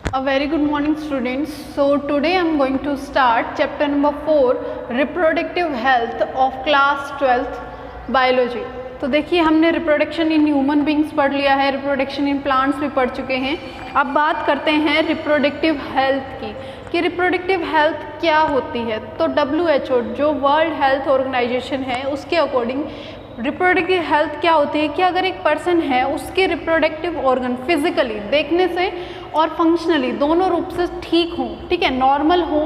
A very good morning students. So today I am going to start chapter number 4 reproductive health of class 12th biology. तो देखिए हमने reproduction in human beings पढ़ लिया है, reproduction in plants भी पढ़ चुके हैं। अब बात करते हैं रिप्रोडक्टिव हेल्थ की कि रिप्रोडक्टिव हेल्थ क्या होती है। तो WHO जो वर्ल्ड हेल्थ ऑर्गेनाइजेशन है उसके अकॉर्डिंग रिप्रोडक्टिव हेल्थ क्या होती है कि अगर एक पर्सन है उसके रिप्रोडक्टिव ऑर्गन फिजिकली देखने से और फंक्शनली दोनों रूप से ठीक हो, ठीक है, नॉर्मल हो,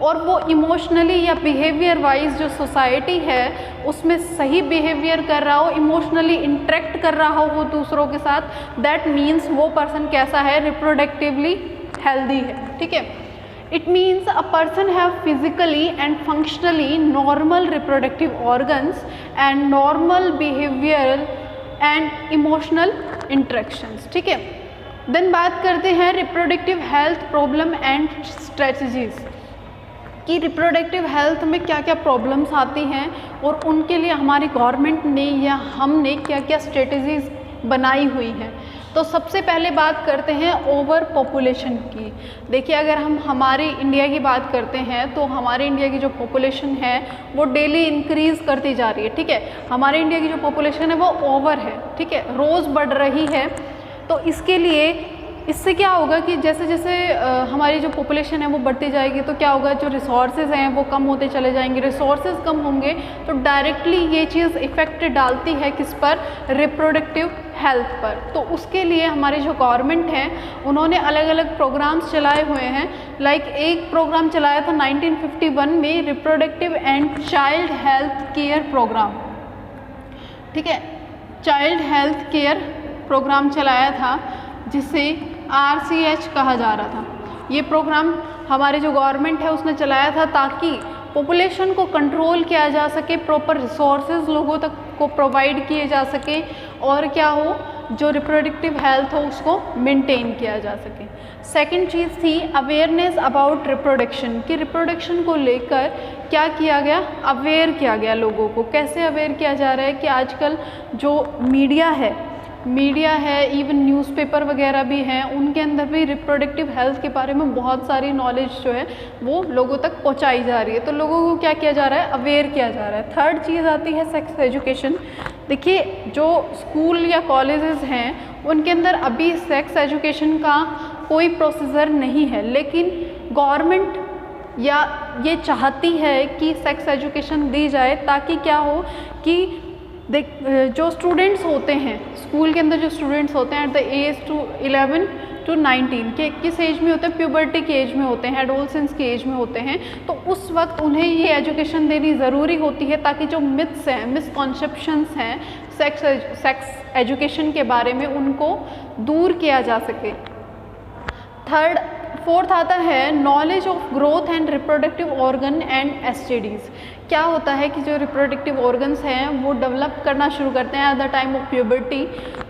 और वो इमोशनली या बिहेवियर वाइज जो सोसाइटी है उसमें सही बिहेवियर कर रहा हो, इमोशनली इंटरेक्ट कर रहा हो दूसरों के साथ, दैट मीन्स वो पर्सन कैसा है, रिप्रोडक्टिवली हेल्दी है। ठीक है, it means a person have physically and functionally normal reproductive organs and normal behavioral and emotional interactions। ठीक है, देन बात करते हैं reproductive health problem and strategies कि रिप्रोडक्टिव हेल्थ में क्या क्या प्रॉब्लम्स आती हैं और उनके लिए हमारी गवर्नमेंट ने या हमने क्या क्या स्ट्रेटजीज बनाई हुई हैं। तो सबसे पहले बात करते हैं ओवर पॉपुलेशन की। देखिए अगर हम हमारी इंडिया की बात करते हैं तो हमारे इंडिया की जो पॉपुलेशन है वो डेली इंक्रीज़ करती जा रही है। ठीक है, हमारे इंडिया की जो पॉपुलेशन है वो ओवर है, ठीक है, रोज़ बढ़ रही है। तो इसके लिए इससे क्या होगा कि जैसे जैसे हमारी जो पॉपुलेशन है वो बढ़ती जाएगी तो क्या होगा, जो रिसोर्सेज हैं वो कम होते चले जाएंगे। रिसोर्सेज कम होंगे तो डायरेक्टली ये चीज़ इफ़ेक्ट डालती है किस पर, रिप्रोडक्टिव हेल्थ पर। तो उसके लिए हमारी जो गवर्नमेंट है उन्होंने अलग अलग प्रोग्राम्स चलाए हुए हैं। लाइक एक प्रोग्राम चलाया था 1951 में, reproductive and child health care programme. ठीक है, चाइल्ड हेल्थ केयर प्रोग्राम चलाया था जिसे RCH कहा जा रहा था। ये प्रोग्राम हमारी जो गवर्नमेंट है उसने चलाया था ताकि पॉपुलेशन को कंट्रोल किया जा सके, प्रॉपर रिसोर्सेज लोगों तक को प्रोवाइड किए जा सके और क्या हो, जो रिप्रोडक्टिव हेल्थ हो उसको मेंटेन किया जा सके। सेकंड चीज़ थी अवेयरनेस अबाउट रिप्रोडक्शन कि रिप्रोडक्शन को लेकर क्या किया गया, अवेयर किया गया लोगों को। कैसे अवेयर किया जा रहा है कि आजकल जो मीडिया है, इवन न्यूज़पेपर वगैरह भी हैं, उनके अंदर भी रिप्रोडक्टिव हेल्थ के बारे में बहुत सारी नॉलेज जो है वो लोगों तक पहुंचाई जा रही है। तो लोगों को क्या किया जा रहा है, अवेयर किया जा रहा है। थर्ड चीज़ आती है सेक्स एजुकेशन। देखिए जो स्कूल या कॉलेजेस हैं उनके अंदर अभी सेक्स एजुकेशन का कोई प्रोसीजर नहीं है, लेकिन गवर्नमेंट या ये चाहती है कि सेक्स एजुकेशन दी जाए ताकि क्या हो कि जो स्टूडेंट्स होते हैं स्कूल के अंदर, जो स्टूडेंट्स होते हैं at the age to 11 to 19 के किस एज में होते हैं, प्यूबर्टी के एज में होते हैं, एडोलसेंस के एज में होते हैं, तो उस वक्त उन्हें ये एजुकेशन देनी ज़रूरी होती है ताकि जो मिथ्स हैं, मिसकॉन्सेप्शंस हैं सेक्स एजुकेशन के बारे में उनको दूर किया जा सके। फोर्थ आता है knowledge of growth and reproductive organ and STDs। क्या होता है कि जो रिप्रोडक्टिव ऑर्गन्स हैं वो डेवलप करना शुरू करते हैं at the time of puberty.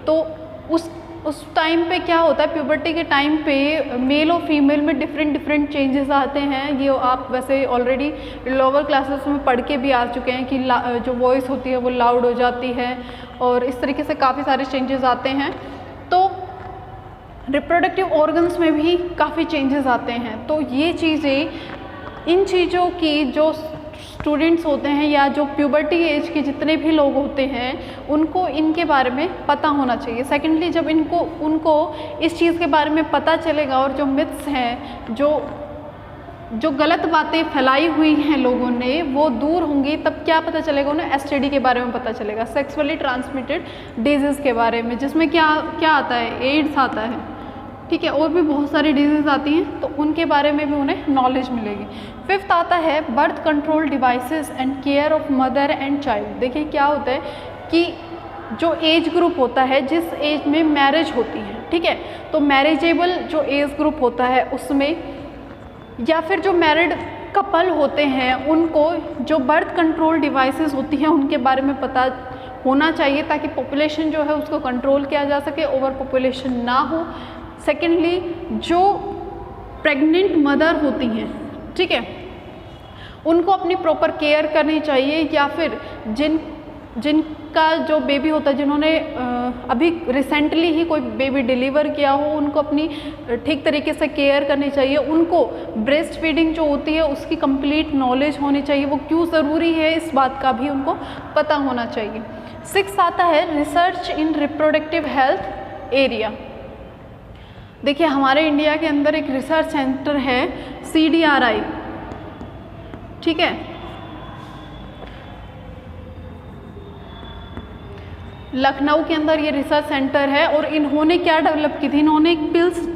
तो उस टाइम पे क्या होता है, प्यूबर्टी के टाइम पे मेल और फीमेल में डिफरेंट चेंजेस आते हैं। ये आप वैसे ऑलरेडी लोअर क्लासेस में पढ़ के भी आ चुके हैं कि जो वॉइस होती है वो लाउड हो जाती है और इस तरीके से काफ़ी सारे चेंजेस आते हैं। तो रिप्रोडक्टिव ऑर्गन्स में भी काफ़ी चेंजेस आते हैं। तो ये चीज़ें, इन चीज़ों की जो स्टूडेंट्स होते हैं या जो प्यूबर्टी एज के जितने भी लोग होते हैं उनको इनके बारे में पता होना चाहिए। सेकेंडली जब उनको इस चीज़ के बारे में पता चलेगा और जो मिथ्स हैं, जो गलत बातें फैलाई हुई हैं लोगों ने वो दूर होंगी, तब क्या पता चलेगा उन्हें, STD के बारे में पता चलेगा, सेक्सुअली ट्रांसमिटेड डिजीज़ के बारे में, जिसमें क्या आता है, एड्स आता है, ठीक है, और भी बहुत सारी डिजीज़ आती हैं, तो उनके बारे में भी उन्हें नॉलेज मिलेगी। फिफ्थ आता है birth control devices and care of mother and child. देखिए क्या होता है कि जो एज ग्रुप होता है, जिस एज में मैरिज होती है, ठीक है, तो मैरिजेबल जो एज ग्रुप होता है उसमें या फिर जो मैरिड कपल होते हैं उनको जो बर्थ कंट्रोल डिवाइसेस होती हैं उनके बारे में पता होना चाहिए ताकि पॉपुलेशन जो है उसको कंट्रोल किया जा सके, ओवर पॉपुलेशन ना हो। सेकेंडली जो प्रेग्नेंट मदर होती हैं, ठीक है, उनको अपनी प्रॉपर केयर करनी चाहिए, या फिर का जो बेबी होता है, जिन्होंने अभी रिसेंटली ही कोई बेबी डिलीवर किया हो, उनको अपनी ठीक तरीके से केयर करनी चाहिए। उनको ब्रेस्ट फीडिंग जो होती है उसकी कंप्लीट नॉलेज होनी चाहिए, वो क्यों ज़रूरी है इस बात का भी उनको पता होना चाहिए। 6 आता है रिसर्च इन रिप्रोडक्टिव हेल्थ एरिया। देखिए हमारे इंडिया के अंदर एक रिसर्च सेंटर है CDRI, ठीक है, लखनऊ के अंदर ये रिसर्च सेंटर है। और इन्होंने क्या डेवलप की थी, इन्होंने एक पिल्स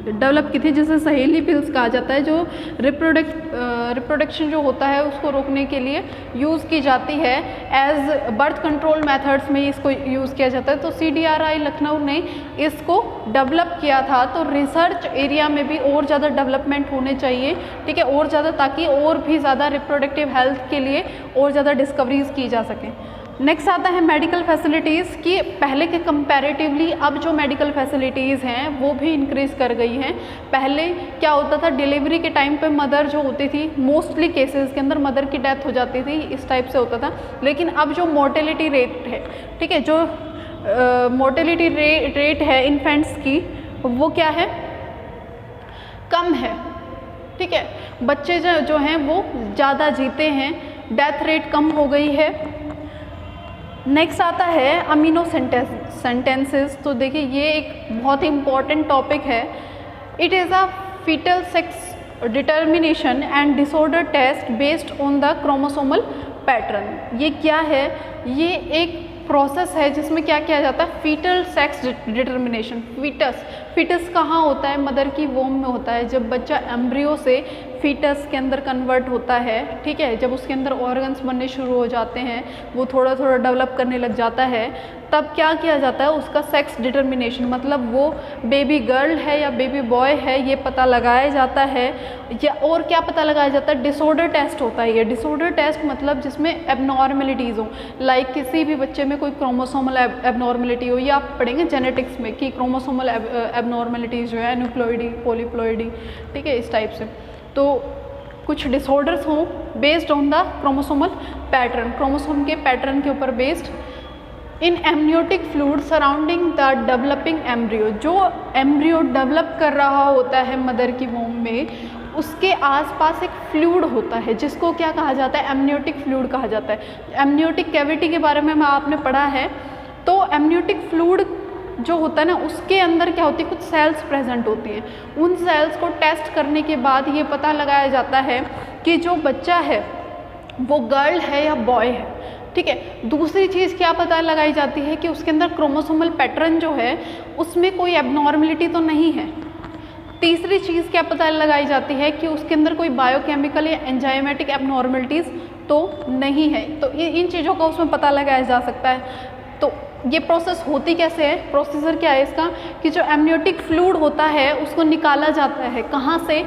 डेवलप की थी जिसे सहेली पिल्स कहा जाता है, जो रिप्रोडक्शन जो होता है उसको रोकने के लिए यूज़ की जाती है। एज बर्थ कंट्रोल मेथड्स में इसको यूज़ किया जाता है। तो CDRI लखनऊ ने इसको डेवलप किया था। तो रिसर्च एरिया में भी और ज़्यादा डेवलपमेंट होने चाहिए, ठीक है, और ज़्यादा, ताकि और भी ज़्यादा रिप्रोडक्टिव हेल्थ के लिए और ज़्यादा डिस्कवरीज की जा सकें। नेक्स्ट आता है मेडिकल फैसिलिटीज़ की पहले के कंपैरेटिवली अब जो मेडिकल फैसिलिटीज़ हैं वो भी इंक्रीज़ कर गई हैं। पहले क्या होता था, डिलीवरी के टाइम पे मदर जो होती थी, मोस्टली केसेस के अंदर मदर की डेथ हो जाती थी, इस टाइप से होता था। लेकिन अब जो मोर्टेलिटी रेट है, ठीक है, जो मोर्टेलिटी रेट है इन्फेंट्स की, वो क्या है, कम है, ठीक है, बच्चे जो हैं वो ज़्यादा जीते हैं, डेथ रेट कम हो गई है। नेक्स्ट आता है अमीनो सेंटेंसेस। तो देखिए ये एक बहुत ही इम्पॉर्टेंट टॉपिक है। It is a fetal sex determination and disorder test based on the chromosomal pattern. ये क्या है, ये एक प्रोसेस है जिसमें क्या किया जाता है, फीटल सेक्स डिटर्मिनेशन। फीटस कहाँ होता है, मदर की वोम में होता है। जब बच्चा एम्ब्रियो से फीटस के अंदर कन्वर्ट होता है, ठीक है, जब उसके अंदर ऑर्गन्स बनने शुरू हो जाते हैं, वो थोड़ा थोड़ा डेवलप करने लग जाता है, तब क्या किया जाता है, उसका सेक्स डिटर्मिनेशन, मतलब वो बेबी गर्ल है या बेबी बॉय है ये पता लगाया जाता है। या और क्या पता लगाया जाता है, डिसऑर्डर टेस्ट होता है। ये डिसऑर्डर टेस्ट मतलब जिसमें एबनॉर्मेलिटीज़ हो, लाइक किसी भी बच्चे में कोई क्रोमोसोमल एबनॉर्मेलिटी हो, या आप पढ़ेंगे जेनेटिक्स में कि क्रोमोसोमल एबनॉर्मेलिटीज़ जो है न्यूक्लियोइडी, पॉलीप्लॉइडी, ठीक है, इस टाइप से। तो कुछ डिसऑर्डर्स हों based on the chromosomal pattern, chromosome के पैटर्न के ऊपर based. In amniotic fluid surrounding the developing embryo, जो एम्ब्रियो डेवलप कर रहा होता है मदर की वोम में, उसके आसपास एक फ्लूइड होता है जिसको क्या कहा जाता है, एमनियोटिक फ्लूइड कहा जाता है। एमनियोटिक कैविटी के बारे में आपने पढ़ा है। तो एमनियोटिक फ्लूइड जो होता है ना, उसके अंदर क्या होती है, कुछ सेल्स प्रेजेंट होती हैं। उन सेल्स को टेस्ट करने के बाद ये पता लगाया जाता है कि जो बच्चा है वो गर्ल है या बॉय है, ठीक है। दूसरी चीज़ क्या पता लगाई जाती है कि उसके अंदर क्रोमोसोमल पैटर्न जो है उसमें कोई एबनॉर्मलिटी तो नहीं है। तीसरी चीज़ क्या पता लगाई जाती है कि उसके अंदर कोई बायोकेमिकल या एंजाइमेटिक एबनॉर्मलिटीज़ तो नहीं है। तो इन चीज़ों का उसमें पता लगाया जा सकता है। तो ये प्रोसेस होती कैसे है, प्रोसीजर क्या है इसका, कि जो एमनियोटिक फ्लूइड होता है उसको निकाला जाता है, कहाँ से,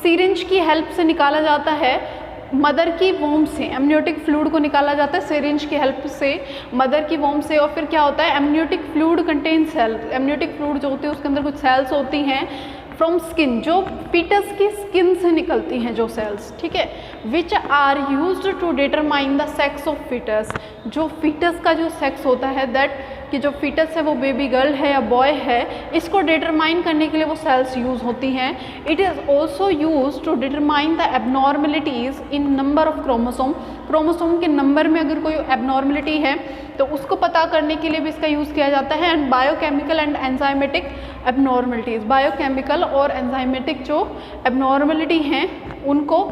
सिरिंज की हेल्प से निकाला जाता है, मदर की वोम से एमनियोटिक फ्लूइड को निकाला जाता है सिरिंज की हेल्प से मदर की वोम से। और फिर क्या होता है, amniotic fluid contain cell, amniotic fluid जो होती है उसके अंदर कुछ सेल्स होती हैं फ्रॉम स्किन, जो फीटस की स्किन से निकलती हैं जो सेल्स, ठीक है, which are used to determine the sex of fetus. जो फीटस का जो सेक्स होता है, दैट कि जो फीटस है वो बेबी गर्ल है या बॉय है, इसको डिटरमाइन करने के लिए वो सेल्स यूज़ होती हैं। It is also use to determine the abnormalities in number of chromosome. Chromosome के नंबर में अगर कोई एबनॉर्मलिटी है तो उसको पता करने के लिए भी इसका यूज़ किया जाता है। And biochemical and enzymatic abnormalities, biochemical और एंजाइमेटिक जो एबनॉर्मलिटी हैं उनको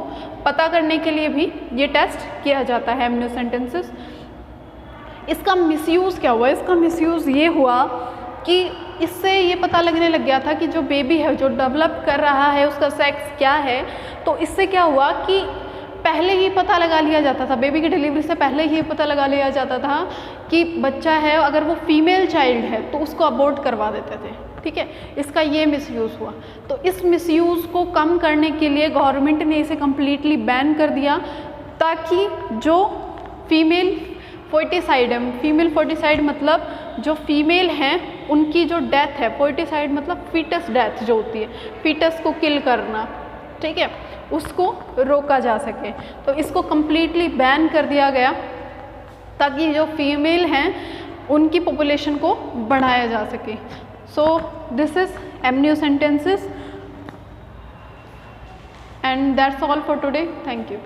पता करने के लिए भी ये टेस्ट किया जाता है एमनियोसेंटेंसेस। इसका मिसयूज़ क्या हुआ, इसका मिसयूज़ ये हुआ कि इससे ये पता लगने लग गया था कि जो बेबी है जो डेवलप कर रहा है उसका सेक्स क्या है। तो इससे क्या हुआ कि पहले ही पता लगा लिया जाता था, बेबी की डिलीवरी से पहले ही पता लगा लिया जाता था कि बच्चा है, अगर वो फीमेल चाइल्ड है तो उसको अबॉर्ट करवा देते थे, ठीक है। इसका ये मिसयूज़ हुआ। तो इस मिसयूज़ को कम करने के लिए गवर्नमेंट ने इसे कम्प्लीटली बैन कर दिया, ताकि जो फीमेल फोर्टिसाइड है, फीमेल फोर्टिसाइड मतलब जो फीमेल हैं उनकी जो डेथ है, फोर्टिसाइड मतलब फीटस डेथ जो होती है, फीटस को किल करना, ठीक है, उसको रोका जा सके। तो इसको कम्प्लीटली बैन कर दिया गया। ताकि जो फीमेल हैं उनकी पॉपुलेशन को बढ़ाया जा सके। So this is a new sentences and that's all for today. Thank you.